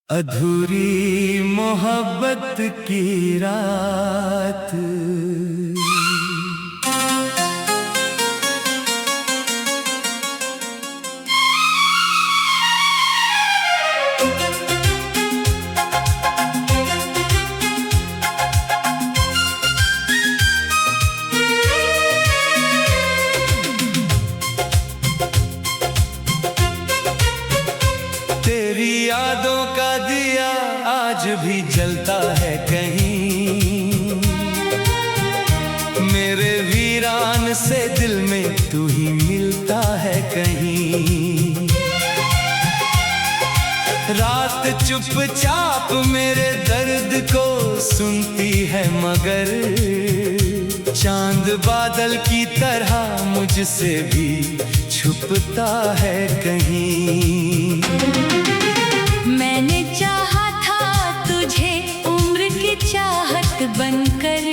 अधूरी मोहब्बत की रात। तेरी यादों का दिया आज भी जलता है कहीं, मेरे वीरान से दिल में तू ही मिलता है कहीं। रात चुपचाप मेरे दर्द को सुनती है मगर चांद बादल की तरह मुझसे भी छुपता है कहीं। मैंने चाहा था तुझे उम्र की चाहत बनकर,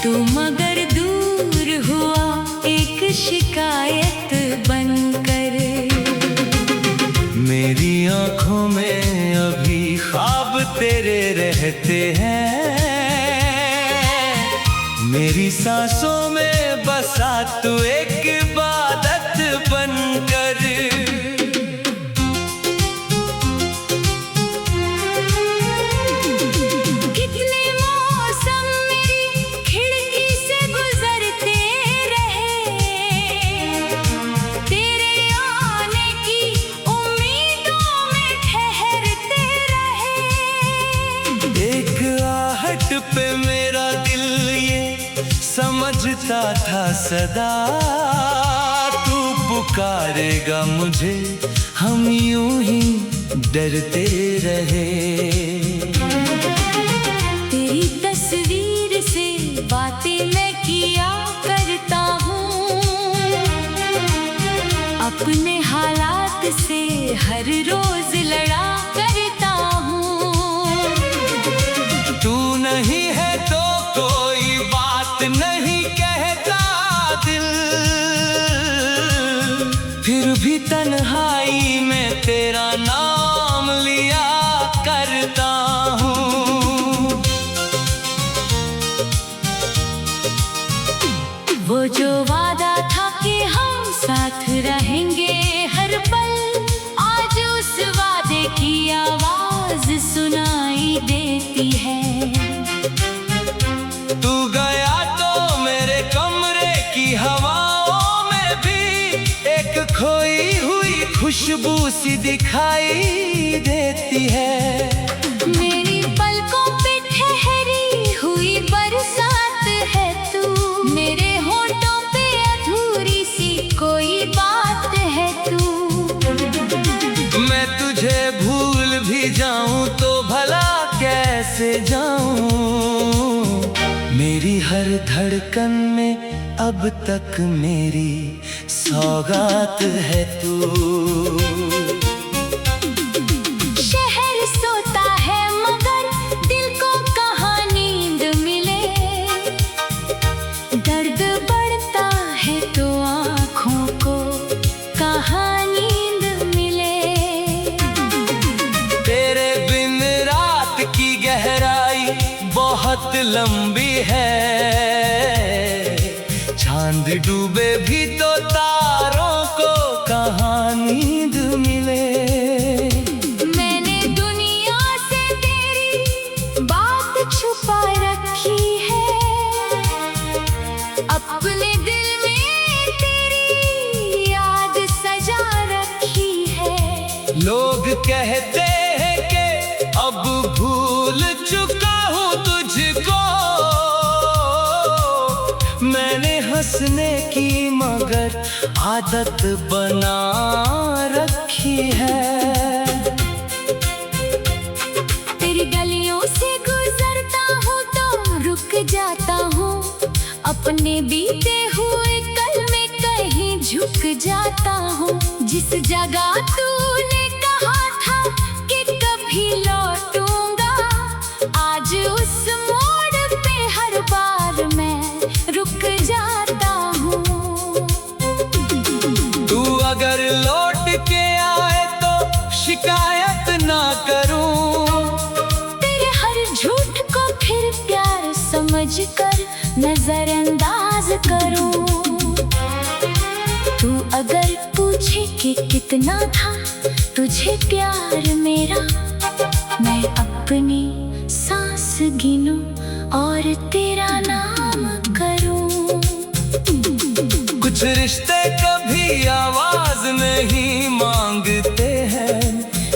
तू मगर दूर हुआ एक शिकायत बनकर। मेरी आंखों में अभी ख्वाब तेरे रहते हैं, मेरी सांसों में बसा तू एक इबादत बनकर। कितने मौसम मेरी खिड़की से गुजरते रहे, तेरे आने की उम्मीदों में ठहरते रहे। एक आहट पे मेरा दिल ये समझता था सदा, तू पुकारेगा मुझे हम यूं ही डरते रहे। तेरी तस्वीर से बातें मैं किया करता हूँ, अपने हालात से हर रोज लड़ा करता हूँ। तू नहीं है तो कोई बात नहीं कहता दिल, फिर भी तन्हाई में तेरा नाम लिया करता हूँ। वो जो वादा था कि हम साथ रहेंगे हर पल, आज उस वादे की आवाज सुनाई देती है। तू गया तो मेरे कमरे की हवाओं में भी एक खोई हुई खुशबू सी दिखाई देती है। मेरी पलकों पे ठहरी हुई बरसात है तू, मेरे होठों पे अधूरी सी कोई बात है तू। मैं तुझे भूल भी जाऊं तो भला कैसे जाऊं, मेरी हर धड़कन में अब तक मेरी सौगात है तू। शहर सोता है मगर दिल को कहाँ नींद मिले, दर्द बढ़ता है तो आँखों को कहाँ नींद मिले। तेरे बिन रात की गहराई बहुत लंबी है, चांद डूबे भी तो तारों को कहाँ नींद मिले। मैंने दुनिया से तेरी बात छुपा रखी है, अपने दिल में तेरी याद सजा रखी है। लोग कहते हैं कि अब भूल चुका हूँ तुझको, मैंने हंसने की मगर आदत बना रखी है। तेरी गलियों से गुजरता हूँ तो रुक जाता हूँ, अपने बीते हुए कल में कहीं झुक जाता हूँ। जिस जगह तूने कहा था कि कभी लौटूंगा, आज उस मोड़ पे हर बार मैं रुक जाता हूँ। तू अगर लौट के आए तो शिकायत करूं। तू अगर पूछे कि कितना था तुझे प्यार मेरा, मैं अपनी सांस गिनूं और तेरा नाम करूं। कुछ रिश्ते कभी आवाज नहीं मांगते हैं,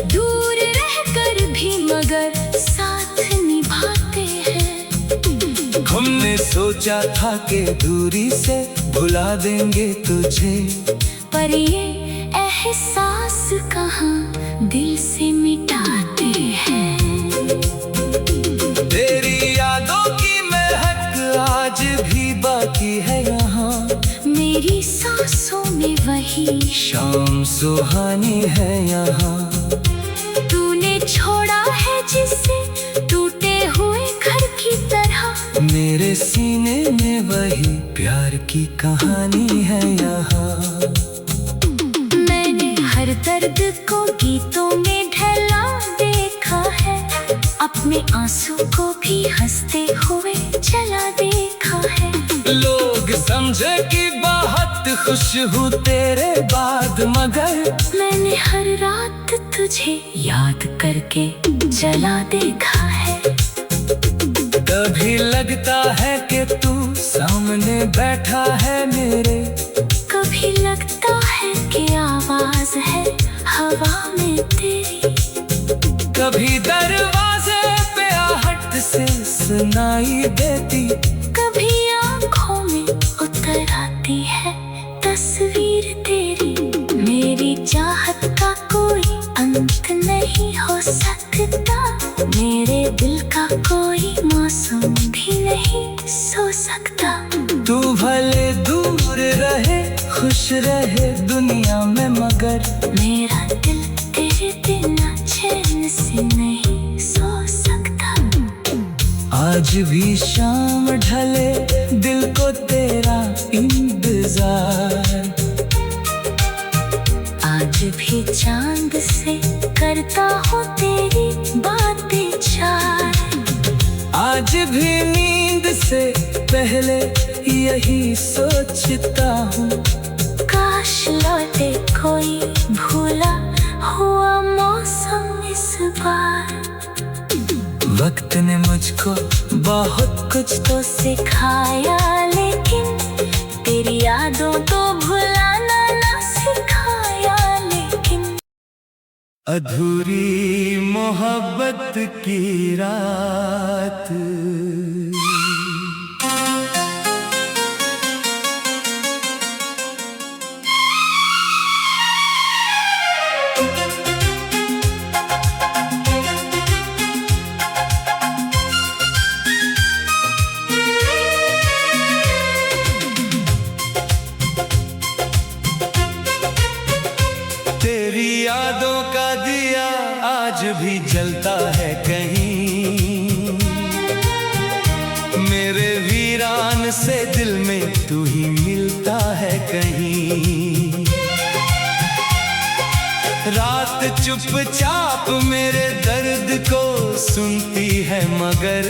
दूर रहकर भी मगर साथ निभाते हैं। हमने सोचा था कि दूरी से भुला देंगे तुझे, पर ये एहसास कहाँ दिल से मिटाते हैं। तेरी यादों की महक आज भी बाकी है यहाँ, मेरी सांसों में वही शाम सुहानी है यहाँ। तूने छोड़ा है जिसे टूटे हुए घर की तरह, मेरे सीने में वही प्यार की कहानी है यहाँ। मैंने हर दर्द को गीतों में ढला देखा है, अपने आंसू को भी हंसते हुए चला देखा है। लोग समझे कि बहुत खुश हूँ तेरे बाद, मगर मैंने हर रात तुझे याद करके जला देखा है। कभी लगता है कि तू सामने बैठा है मेरे, कभी लगता है कि आवाज है हवा में तेरी। कभी दरवाजे पे आहट से सुनाई देती, कभी आँखों में उतर आती है तस्वीर तेरी। मेरी चाहत का कोई अंत नहीं हो सकता, मेरे दिल का कोई मौसम भी नहीं सो सकता। तू भले दूर रहे खुश रहे दुनिया में, मगर मेरा दिल तेरे बिना चैन से नहीं सो सकता। आज भी शाम ढले दिल को तेरा इंतजार, आज भी चांद से करता हूँ तेरी बातें चार। आज भी नींद से पहले यही सोचता हूँ, काश लौटे कोई भूला हुआ मौसम इस बार। वक्त ने मुझको बहुत कुछ तो सिखाया, लेकिन तेरी यादों तो भुलाना ना सिखाया। लेकिन अधूरी मोहब्बत की रात, तेरी यादों का दिया आज भी जलता है कहीं, मेरे वीरान से दिल में तू ही मिलता है कहीं। रात चुपचाप मेरे दर्द को सुनती है, मगर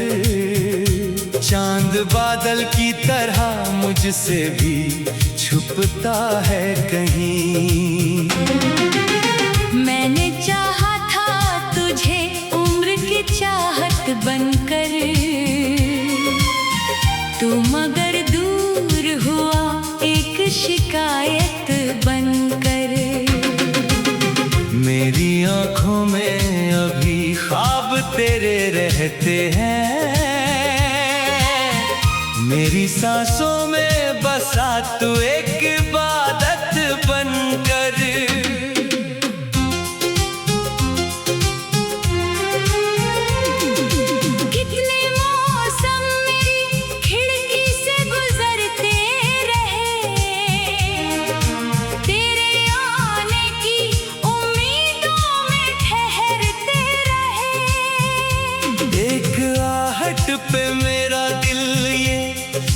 चांद बादल की तरह मुझसे भी छुपता है कहीं। मैंने चाहा था तुझे उम्र की चाहत बनकर, तू मगर दूर हुआ एक शिकायत बनकर। मेरी आँखों में अभी ख्वाब तेरे रहते हैं, मेरी सांसों में बसा तू एक इबादत बनकर। कितने मौसम मेरी खिड़की से गुजरते रहे, तेरे आने की उम्मीदों में ठहरते रहे। एक आहट पे मेरा दिल ये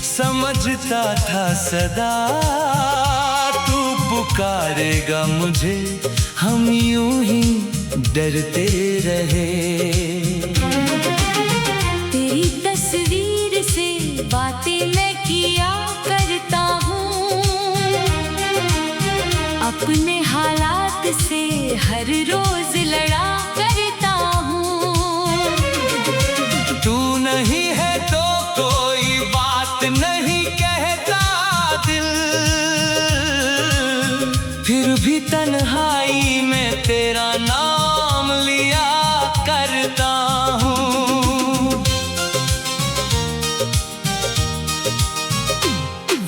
समझता था सदा, तू पुकारेगा मुझे हम यूं ही डरते रहे। तेरी तस्वीर से बातें मैं किया करती हर रोज लड़ा करता हूँ। तू नहीं है तो कोई बात नहीं कहता दिल, फिर भी तन्हाई में तेरा नाम लिया करता हूँ।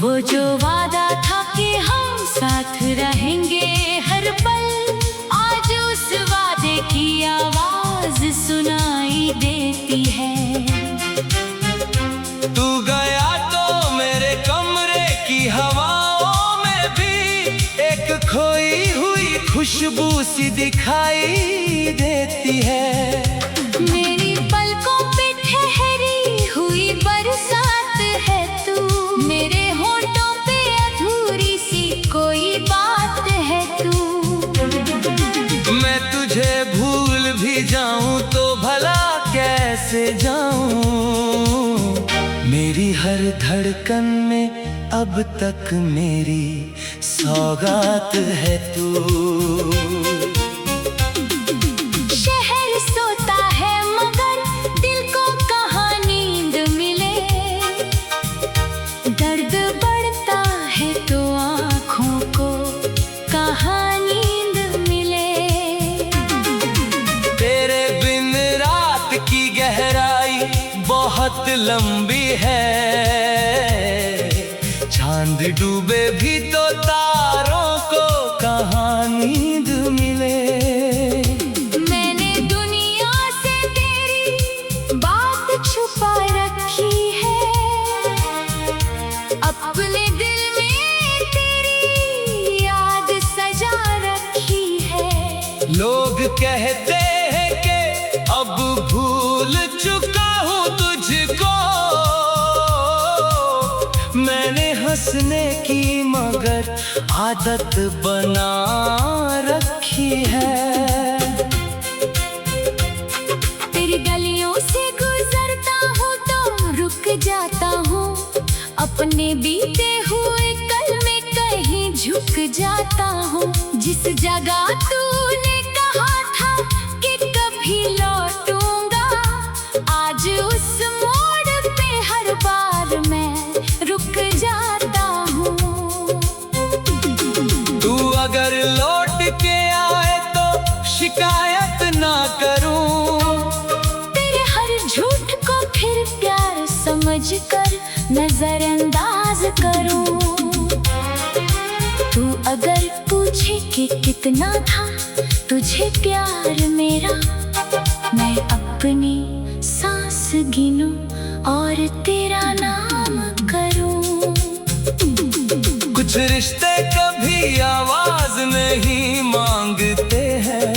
वो जो वादा था कि हम साथ रहेंगे हर पल, आज उस वादे की आवाज सुनाई देती है। तू गया तो मेरे कमरे की हवाओं में भी एक खोई हुई खुशबू सी दिखाई देती है। मेरी पलकों पे ठहरी हुई बरसात है तू, मेरे होठों पे अधूरी सी कोई बात है तू। मैं तुझे भूल भी जाऊं तो भला कैसे जाऊं, मेरी हर धड़कन में अब तक मेरी सौगात है तू। शहर सोता है मगर दिल को कहाँ नींद मिले, दर्द बढ़ता है तो आँखों को कहाँ नींद मिले। तेरे बिन रात की गहराई बहुत लंबी है, चांद डूबे भी तो तारों को कहाँ नींद मिले। मैंने दुनिया से तेरी बात छुपा रखी है, अपने दिल में तेरी याद सजा रखी है। लोग कहते हैं कि अब भूल चुका हूँ तुझको, मैंने हंसने की मगर आदत बना रखी है। तेरी गलियों से गुजरता हूँ तो रुक जाता हूँ, अपने बीते हुए कल में कहीं झुक जाता हूँ। जिस जगह तूने कहा था कि कभी लौटूंगा, आज उस मोड़ पे हर बार मैं रुक जाता हूँ। तू अगर लौट के आए तो शिकायत ना करूं, तेरे हर झूठ को फिर प्यार समझ कर नजरअंदाज करूं। तू अगर पूछे कि कितना था तुझे प्यार मेरा, मैं अपनी सांस गिनूं और तेरा नाम करूं। कुछ रिश्ते कभी आवाज नहीं मांगते हैं,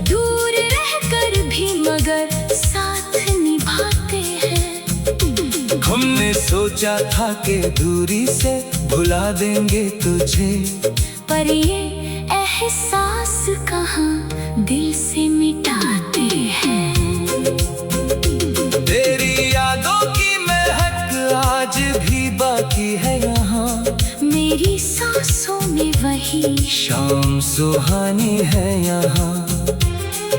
दूर रहकर भी मगर साथ निभाते हैं। हमने सोचा था कि दूरी से भुला देंगे तुझे, पर ये एहसास कहाँ दिल से मिटाते हैं। तेरी यादों की महक आज भी बाकी है यहाँ, मेरी सांसों में वही शाम सुहानी है यहाँ।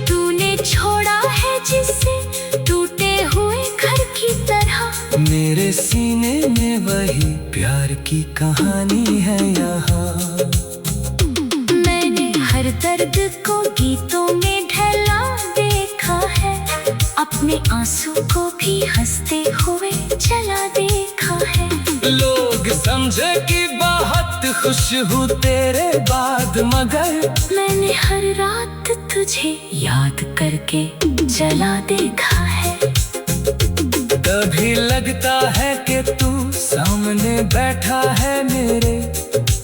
तूने छोड़ा है जिसे टूटे हुए घर की तरह, मेरे सीने में वही प्यार की कहानी है यहाँ। मैंने हर दर्द को गीतों में ढला देखा है, अपने आंसू को भी हंसते हुए चला देखा है। लोग समझे कि बहुत खुश हूँ तेरे बाद, मगर मैंने हर रात तुझे याद करके जला देखा है। कभी लगता है कि तू सामने बैठा है मेरे,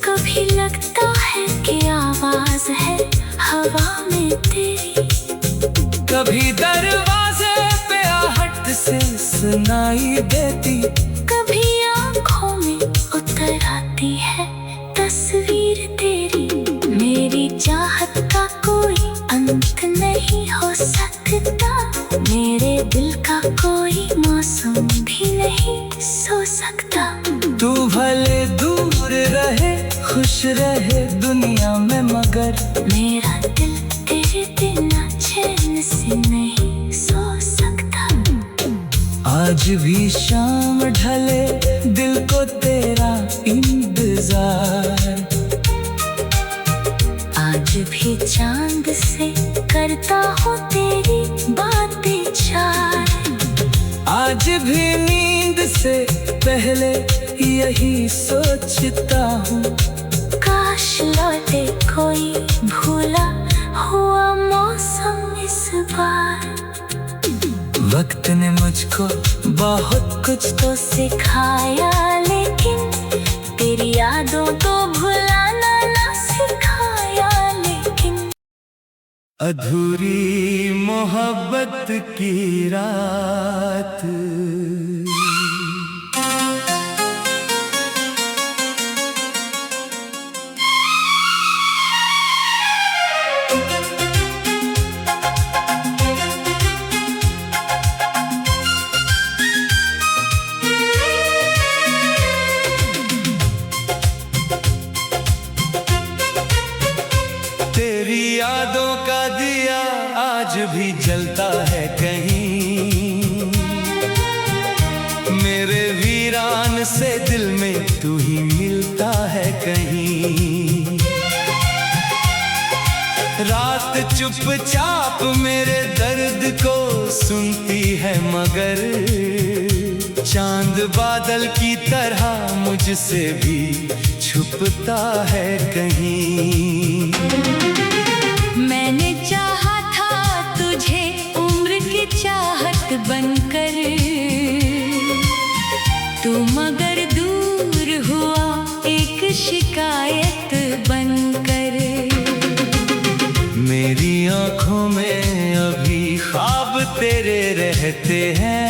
कभी लगता है कि आवाज है हवा में तेरी, कभी दरवाजे पे आहट से सुनाई देती, कभी आँखों में उतर आती है तस्वीर तेरी। मेरी चाहत का कोई अंत नहीं हो सकता, मेरे दिल का कोई मौसम भी नहीं सो सकता। तू भले दूर रहे खुश रहे दुनिया में, मगर मेरा दिल आज भी शाम ढले दिल को तेरा इंतजार, आज भी चांद से करता हूँ तेरी बातें चार, आज भी नींद से पहले यही सोचता हूँ, काश लौटे कोई भूला हुआ मौसम इस बार। वक्त ने मुझको बहुत कुछ तो सिखाया, लेकिन तेरी यादों को भुलाना ना सिखाया, लेकिन अधूरी मोहब्बत की रात। तेरी यादों का दिया आज भी जलता है कहीं, मेरे वीरान से दिल में तू ही मिलता है कहीं। रात चुपचाप मेरे दर्द को सुनती है, मगर चांद बादल की तरह मुझसे भी छुपता है कहीं। मैंने चाहा था तुझे उम्र की चाहत बनकर, तू मगर दूर हुआ एक शिकायत बनकर। मेरी आँखों में अभी ख्वाब तेरे रहते हैं,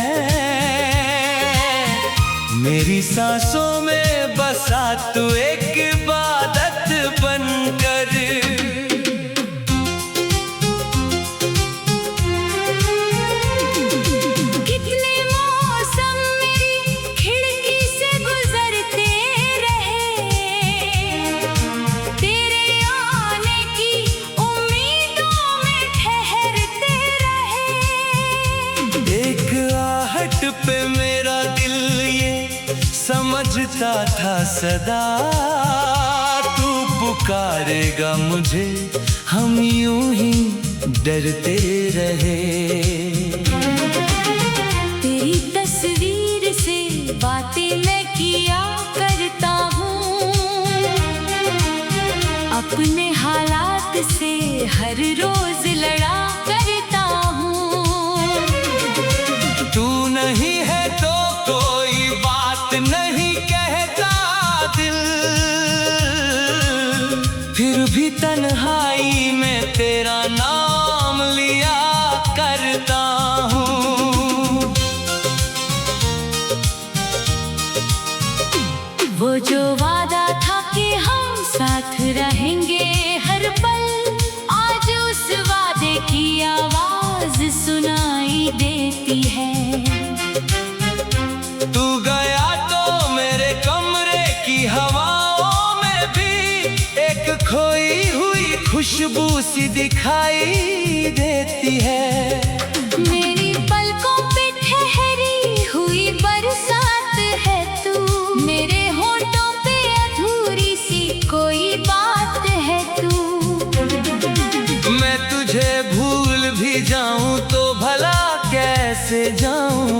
मेरी सांसों में बसा तू एक इबादत बनकर। कितने मौसम मेरी खिड़की से गुजरते रहे, तेरे आने की उम्मीदों में ठहरते रहे। एक आहट पे मेरा दिल ये समझता था सदा, तू पुकारेगा मुझे, हम यूं ही डरते रहे। तेरी तस्वीर से बातें मैं किया करता हूँ, अपने हालात से हर रोज लड़ा करता हूँ। तू नहीं है तो कोई बात नहीं कहता दिल, फिर भी तन्हाई में तेरा नाम लिया करता हूँ। वो जो वादा था कि हम साथ रहेंगे हर पल, आज उस वादे की आवाज सुनाई देती है। तू गया तो मेरे कमरे की हवाओं में भी एक खोई हुई खुशबू सी दिखाई देती है। मेरी पलकों पे ठहरी हुई बरसात है तू, मेरे होठों पे अधूरी सी कोई बात है तू। मैं तुझे भूल भी जाऊं तो भला कैसे जाऊं,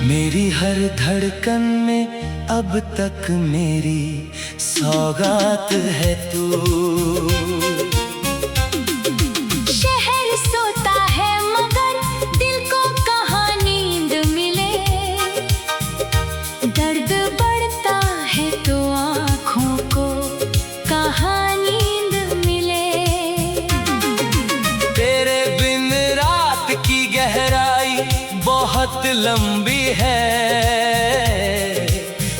मेरी हर धड़कन में अब तक मेरी सौगात है तू। शहर सोता है मगर दिल को कहाँ नींद मिले, दर्द बढ़ता है तो आँखों को कहाँ नींद मिले। तेरे बिन रात की गहराई बहुत लंबी है,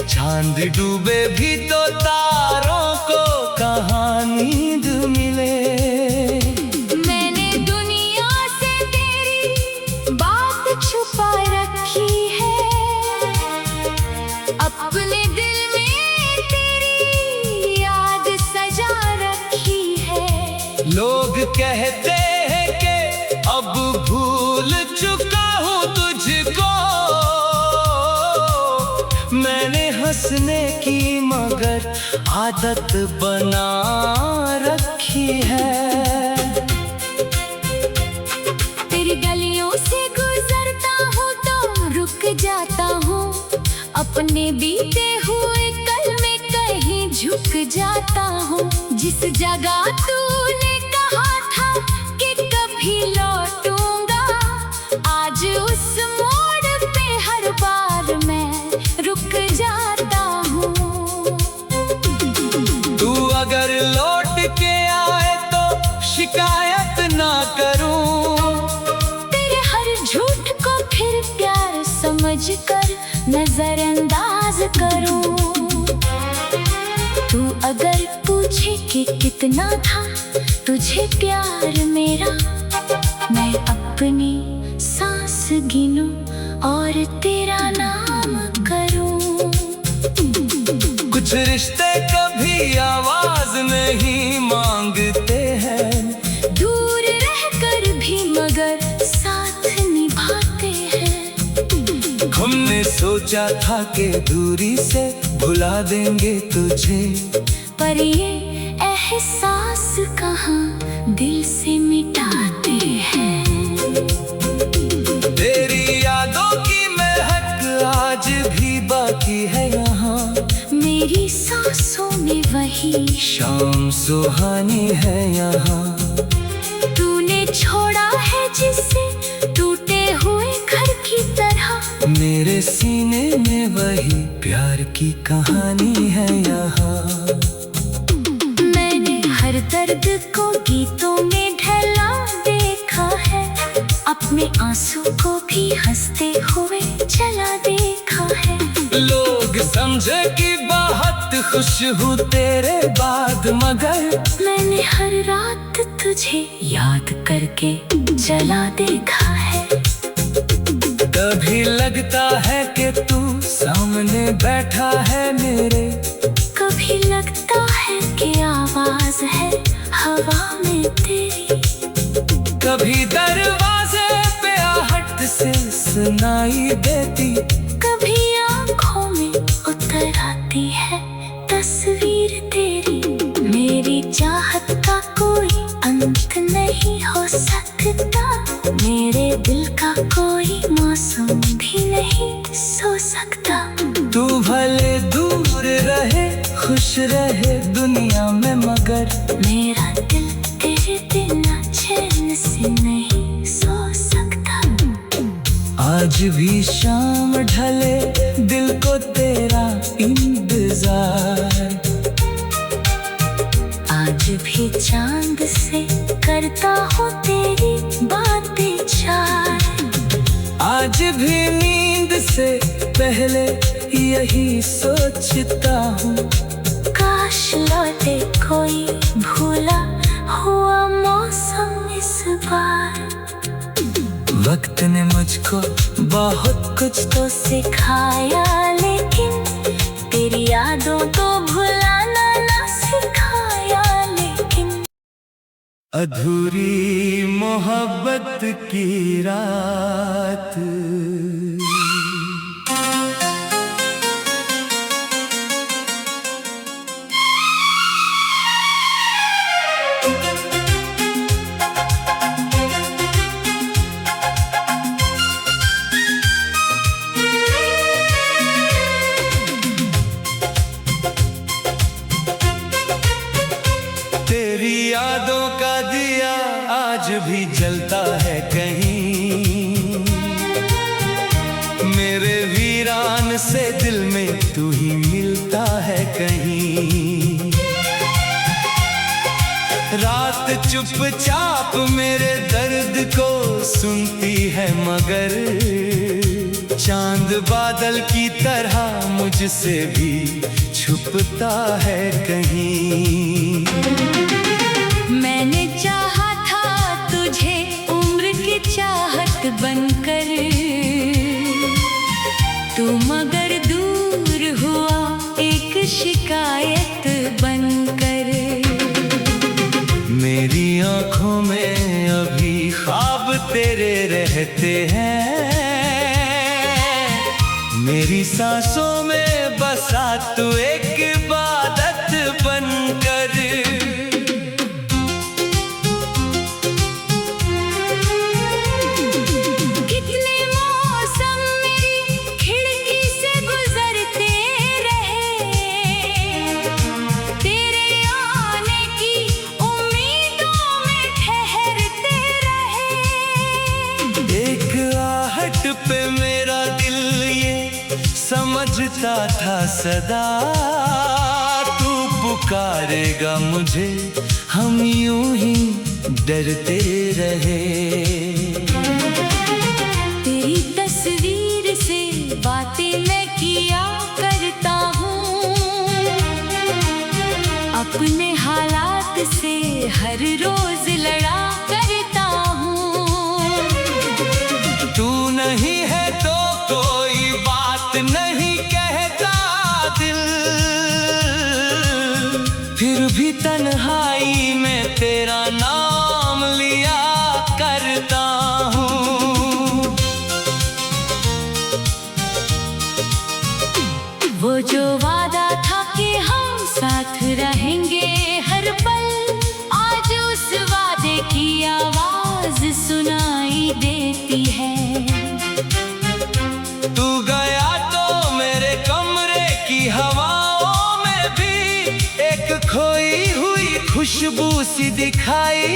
चांद डूबे भी तो तारों को कहाँ नींद मिले। मैंने दुनिया से तेरी बात छुपा रखी है, अपने दिल में तेरी याद सजा रखी है। लोग कहते हैं कि अब भूल चुका हूँ तुझको। मैंने हंसने की मगर आदत बना रखी है। तेरी गलियों से गुजरता हूँ तो रुक जाता हूँ, अपने बीते हुए कल में कहीं झुक जाता हूँ। जिस जगह तूने कहा था कि कभी लौटूंगा, आज उस मोड़ पे हर बार मैं रुक जाता हूँ। तू अगर लौट के आए तो शिकायत ना करूं, तेरे हर झूठ को फिर प्यार समझकर नजरअंदाज करूं। तू अगर पूछे कि कितना था तुझे प्यार मेरा, मैं अपनी सांस गिनूं और तेरा नाम करूं। कुछ रिश्ते कभी आवाज नहीं मांगते हैं, दूर रहकर भी मगर साथ निभाते हैं। हमने सोचा था कि दूरी से भुला देंगे तुझे, पर ये एहसास कहाँ दिल से मिटाते हैं। तेरी यादों की महक आज भी बाकी है यहाँ, मेरी सांसों में वही शाम सुहानी है यहाँ। तूने छोड़ा है जिसे टूटे हुए घर की तरह, मेरे सीने में वही प्यार की कहानी है यहाँ। मैंने हर दर्द को गीतों में ढला देखा है, अपने आंसू को भी हंसते हुए चला देखा है। लोग समझे कि बहुत खुश हूँ तेरे बाद, मगर मैंने हर रात तुझे याद करके जला देखा है। कभी लगता है कि तू सामने बैठा है मेरे, कभी लगता है कि आवाज है हवा में तेरी। कभी दरवाजे पे आहट से सुनाई देती, कभी आँखों में उतर आती है तस्वीर तेरी। मेरी चाहत का कोई अंत नहीं हो सकता, मेरे दिल का कोई मौसम भी नहीं सो सकता। तू भले दूर रहे खुश रहे दुनिया में, मगर मेरा दिल तेरे बिना चैन से नहीं सो सकता। आज भी शाम ढले दिल को तेरा इंतजार, आज भी चांद से करता हूँ तेरी बातें चार। आज भी नींद से पहले यही सोचता हूँ, काश लौटे कोई भूला हुआ मौसम इस बार। वक्त ने मुझको बहुत कुछ तो सिखाया, लेकिन तेरी यादों तो भुलाना ना सिखाया। लेकिन अधूरी मोहब्बत की रात, तेरी यादों का दिया आज भी जलता है कहीं, मेरे वीरान से दिल में तू ही मिलता है कहीं। रात चुपचाप मेरे दर्द को सुनती है, मगर चांद बादल की तरह मुझसे भी छुपता है कहीं। मैंने चाहा था तुझे उम्र की चाहत बनकर, तू मगर दूर हुआ एक शिकायत बनकर। मेरी आंखों में अभी ख्वाब तेरे रहते हैं। मेरी सांसों में बसा तू एक इबादत बनकर। कितने मौसम मेरी खिड़की से गुजरते रहे, तेरे आने की उम्मीदों में ठहरते रहे। एक आहट पे मेरा दिल ये समझता था सदा, तू पुकारेगा मुझे, हम यूं ही डरते रहे। तेरी तस्वीर से बातें मैं किया करता हूँ, अपने हालात से हर रोज लड़ा करता हूँ। तू नहीं है तो कोई बात नहीं कहता दिल, फिर भी तन्हाई में तेरा नाम लिया करता हूँ। वो जो वादा था कि हम साथ रहेंगे हर पल, आज उस वादे की आवाज सुनाई देती है। तू गया तो मेरे कमरे की हवाओं में भी एक खोई हुई खुशबू सी दिखाई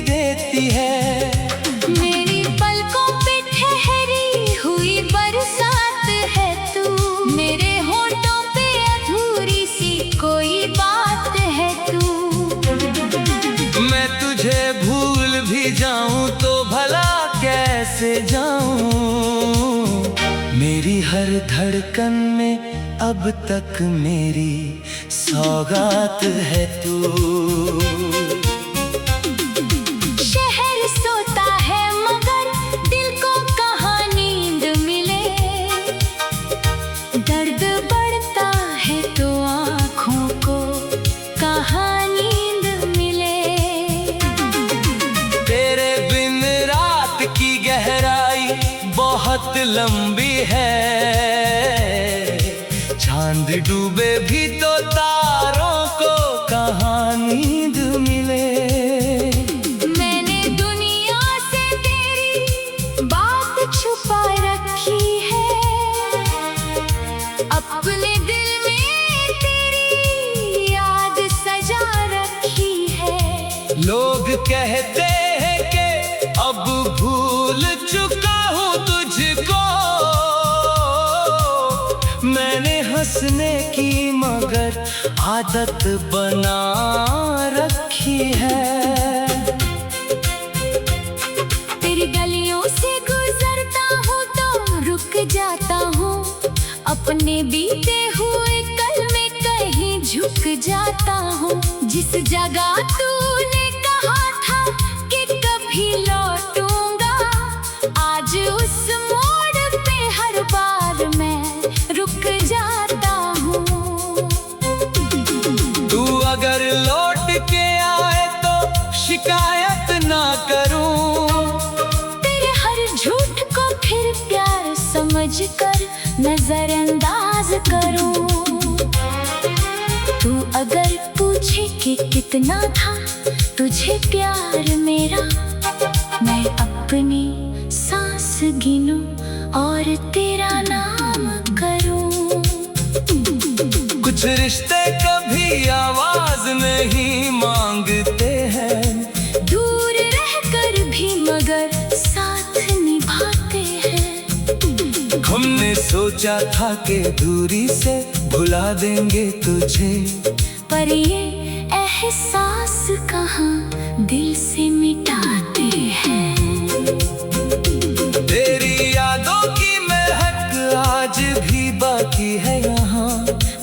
देती है। मेरी पलकों पे ठहरी हुई बरसात है तू, मेरे होठों पे अधूरी सी कोई बात है तू। मैं तुझे भूल भी जाऊं तो भला कैसे जाऊं, मेरी हर धड़कन में अब तक मेरी सौगात है तू। शहर सोता है मगर दिल को कहाँ नींद मिले, दर्द बढ़ता है तो आँखों को कहाँ नींद मिले। तेरे बिन रात की गहराई बहुत लंबी है, चांद डूबे भी तो तारों को कहाँ नींद मिले। मैंने दुनिया से तेरी बात छुपा रखी है, अपने दिल में तेरी याद सजा रखी है। लोग कहते हैं कि अब भूल चुका हूँ तुझको, मैंने हंसने की मगर आदत बना रखी है। तेरी गलियों से गुजरता हूँ तो रुक जाता हूँ, अपने बीते हुए कल में कहीं झुक जाता हूँ। जिस जगह तूने कहा था कि कभी लौटूंगा, आज उस मोड़ पे हर बार मैं रुक जाता हूँ। तू अगर लौट के आए तो शिकायत ना करूं, तेरे हर झूठ को फिर प्यार समझकर नजरअंदाज करूं। तू अगर पूछे कि कितना था तुझे प्यार मेरा, मैं अपनी सांस गिनूं और तेरा नाम करूं। कुछ रिश्ते कभी आवाज नहीं मांगते हैं, दूर रहकर भी मगर साथ निभाते हैं। हमने सोचा था कि दूरी से भुला देंगे तुझे, पर ये एहसास कहाँ दिल से मिटाते हैं। तेरी यादों की महक आज भी बाकी है यहाँ,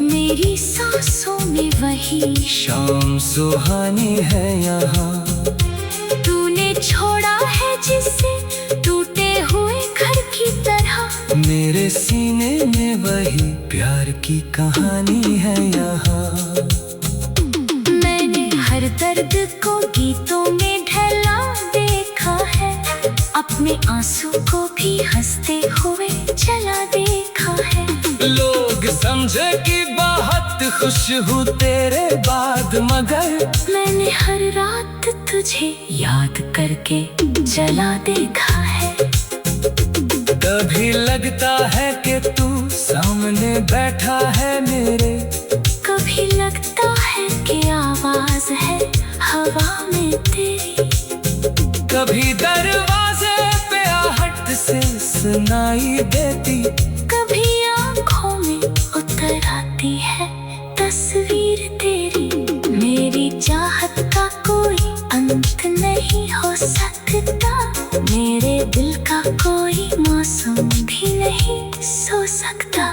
मेरी सांसों में वही शाम सुहानी है यहाँ। तूने छोड़ा है जिसे टूटे हुए घर की तरह, मेरे सीने में वही प्यार की कहानी है यहाँ। मैंने हर दर्द को गीतों में ढला देखा है, में आंसू को भी हंसते हुए चला देखा है। लोग समझे कि बहुत खुश हूँ तेरे बाद, मगर मैंने हर रात तुझे याद करके जला देखा है। कभी लगता है कि तू सामने बैठा है मेरे, कभी लगता है कि आवाज है हवा में तेरी। कभी दरवाजे पे आहट से सुनाई देती, कभी आंखों में उतर आती है तस्वीर तेरी। मेरी चाहत का कोई अंत नहीं हो सकता, मेरे दिल का कोई मौसम भी नहीं सो सकता।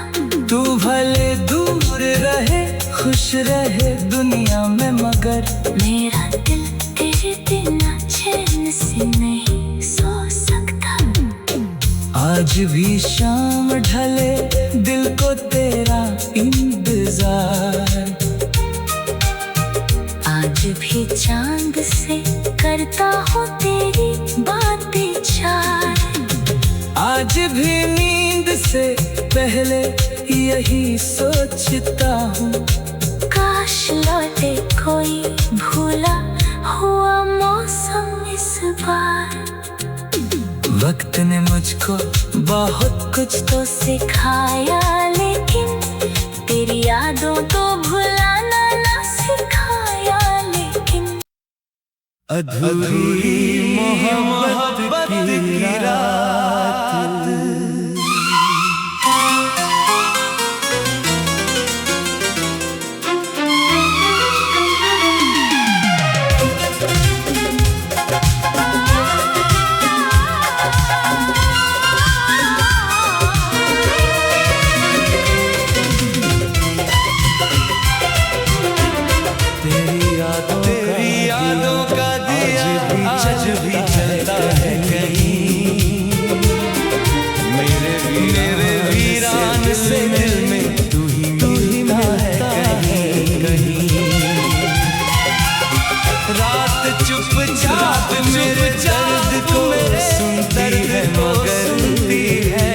तू भले दूर रहे खुश रहे दुनिया में, मगर मेरा दिल तेरे बिना चैन से नहीं सो सकता। आज भी शाम ढले दिल को तेरा इंतजार, आज भी चांद से करता हूँ तेरी बातें चार। आज भी नींद से पहले यही सोचता हूँ, काश लौटे कोई भूला हुआ मौसम इस बार। वक्त ने मुझको बहुत कुछ तो सिखाया, लेकिन तेरी यादों को भुलाना ना सिखाया। लेकिन अधूरी मोहब्बत की रात। तेरी यादों का दिया आज भी जलता है कहीं, मेरे वीरान से दिल में तू ही मिलता है कहीं। रात चुपचाप मेरे दर्द को सुनती है,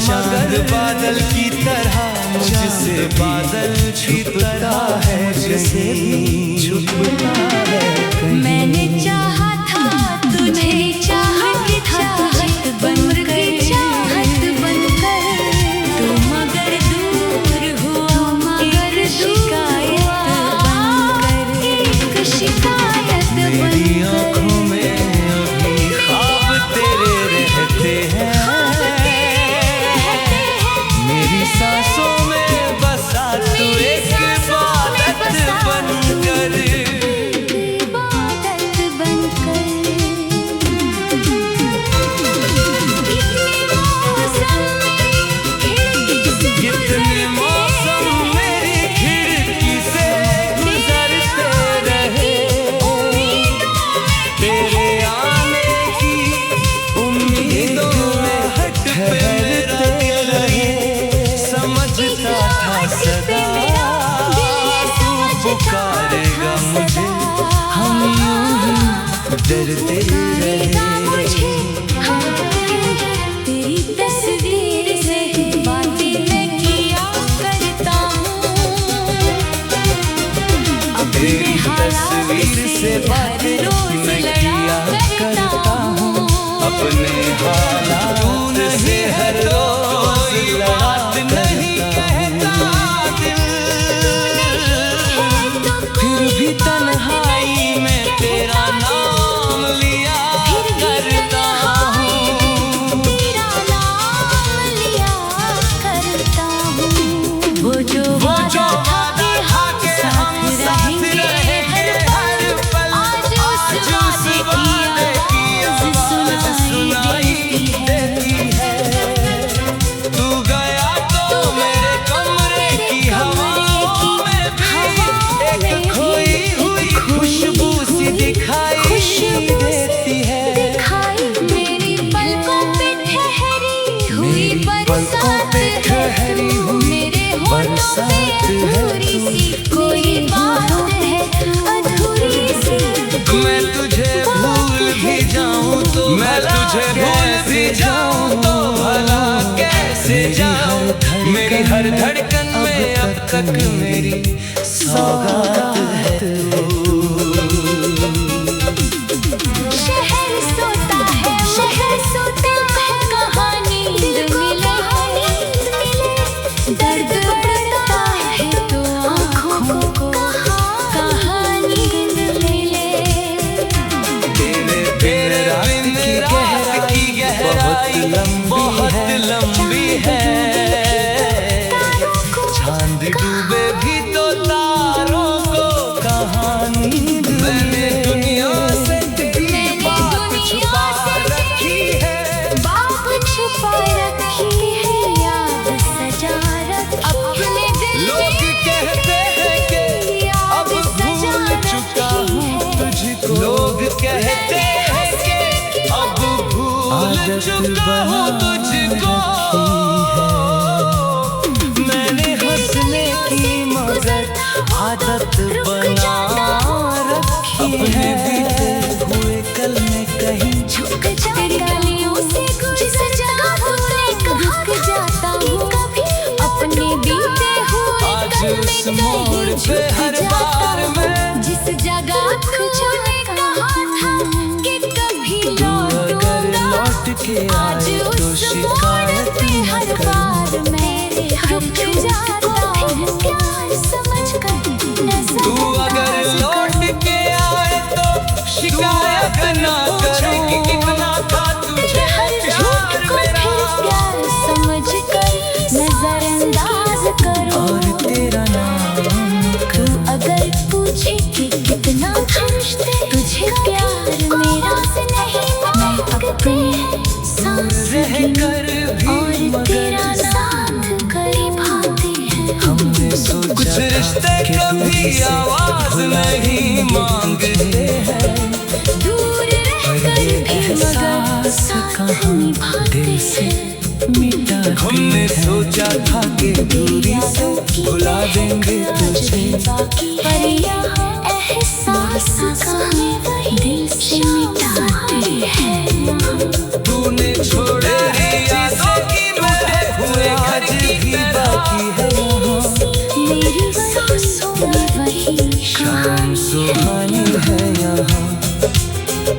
मगर बादल की तरह मुझसे बादल छुपता है, मुझसे छुपता है कहीं। मैंने चाहा था तुझे, चाहत बनकर तू मगर दूर हुआ, मगर शिकायत बनकर, एक शिकायत मेरी आँखों में अभी ख्वाब तेरे रहते हैं, मेरी सांसों में बसा तू एक इबादत बनकर। कितने मौसम मेरी खिड़की से गुजरते रहे, तेरे आने की उम्मीदों में ठहरते रहे। समझता था सदा तू पुकारेगा मुझे, हम यूं ही डरते रहे। तेरी तस्वीर से बातें मैं किया करता हूँ, तेरी तस्वीर से बातें मैं किया करता हूँ, अपने हालात से हर रोज बात नहीं कहता दिल। फिर भी तन्हाई में तेरा नाम लिया करता हूँ, तेरा नाम लिया करता हूँ। वो जो वादा था कि हम साथ रहेंगे हर पल, आज उस वादे की आवाज़ सुनाई देती है। तू गया तो मेरे कमरे की हवाओं में भी एक खोई हुई खुशबू सी दिखाई देती है। मेरी पलकों पे ठहरी हुई बरसात है, मेरे होठों पे अधूरी सी कोई बात है, अधूरी सी। मैं तुझे भूल भी जाऊं तो मैं तुझे भूल भी जाऊं तो भला कैसे जाऊं। मेरी हर धड़कन में अब तक मेरी सौगात है तू। शहर सोता है, शहर सोता है, कहाँ नींद मिले, दर्द बढ़ता है तो आँखों को कहाँ नींद मिले। तेरे बिन रात की गहराई बहुत लंबी है। चांद डूबे भी तो तारों को कहाँ नींद। मैंने दुनिया से तेरी बात छुपा रखी है, बात छुपा रखी है, याद सजा रखी अपने दिल में। लोग कहते हैं कि अब भूल चुका हूँ तुझको। लोग कहते हैं कि अब भूल चुका हूँ तुझको। मैंने हंसने की मगर आदत बना रखी है। बीते हुए कल में कहीं झुक जा तेरी गलियों से जिस जगह तूने कहा रुक जाता हूँ कभी अपने बीते हुए आज कल उस में मोड़ कहीं पे झुक हर जाता बार हूँ। मैं जिस जगह तूने कहा था कि कभी अगर लौटूंगा, लौट के आज आए तो उस मोड़ शिकायत पे न हर कर। बार मैं रुक जाता हूँ प्यार समझ कर तू अगर लौट के आए तो शिकायत ना करे कि कितना था तुझे प्यार मेरा। समझ कर नजरअंदाज करो और तेरा नाम तू अगर पूछे कि कितना रिश्ते तुझे प्यार मेरा से नहीं मांगते हैं सांस रह कर भी और तेरा मगर साथ करी भाते हैं। हमने सोचा कुछ रिश्ते कभी आवाज नहीं मांगते हैं। दूर रहकर भी मगर साथ निभाते हैं। हमने सोचा था कि दूरी से भुला देंगे तुझे। पर यहाँ एहसास कहाँ दिल से मिटाते हैं। तूने छोड़े यादों की महक हुए आज भी बाकी है यहाँ। मेरी सांसों में वही शाम सुहानी है यहाँ।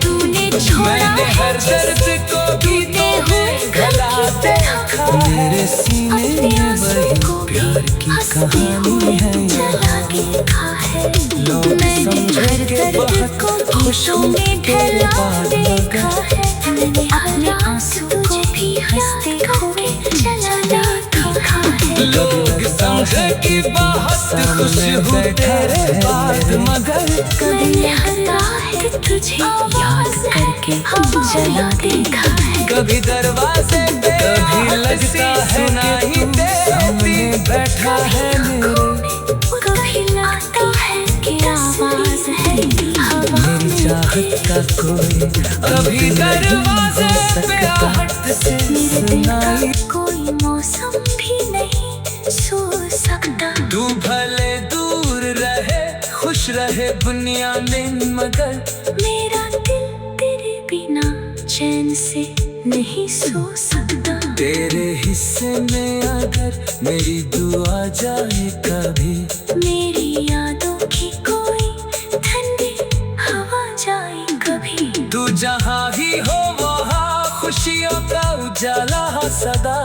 तूने छोड़ा मैंने हर दर्द को बीते हुए गलाते रखा है। मेरे सीने में वही प्यार की कहानी है यहाँ। लोग समझे के बहुत खुशों में ढला देखा है। मैंने अपने आंसू को भी हंसते हुए चला देखा है। लोग समझे कि बहुत खुश हूँ तेरे बाद मगर कभी हंसता है तुझे याद करके चला देखा है। कभी दरवाजे पे कभी लगता है नहीं सामने बैठा है मेरे। कभी लगता है कि आवाज है मेरी चाहत का कोई कभी दरवाजे पे आहट से सुनाई। कोई मौसम भी नहीं सो सकता। तू भले दूर रहे खुश रहे दुनिया में मगर मेरा दिल तेरे बिना चैन से नहीं सो सकता। तेरे हिस्से में अगर मेरी दुआ जाए कभी। मेरी यादों की कोई ठंडी हवा जाए कभी। तू जहाँ भी हो वहाँ खुशियों का उजाला सदा।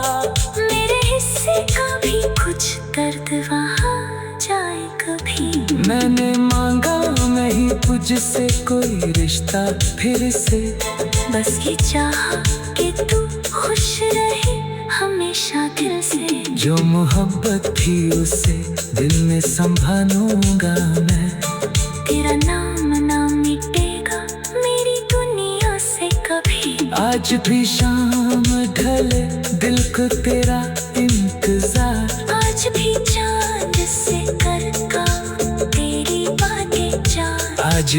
मेरे हिस्से का भी कुछ दर्द वहाँ जाए कभी। मैंने मांगा नहीं तुझसे कोई रिश्ता फिर से। बस ये चाहा कि तू खुश रहे हमेशा दिल से। जो मोहब्बत थी उसे दिल में संभालूंगा मैं। तेरा नाम ना मिटेगा मेरी दुनिया से कभी। आज भी शाम ढले दिल को तेरा इंतजार। आज भी चांद से करता तेरी बातें जान। आज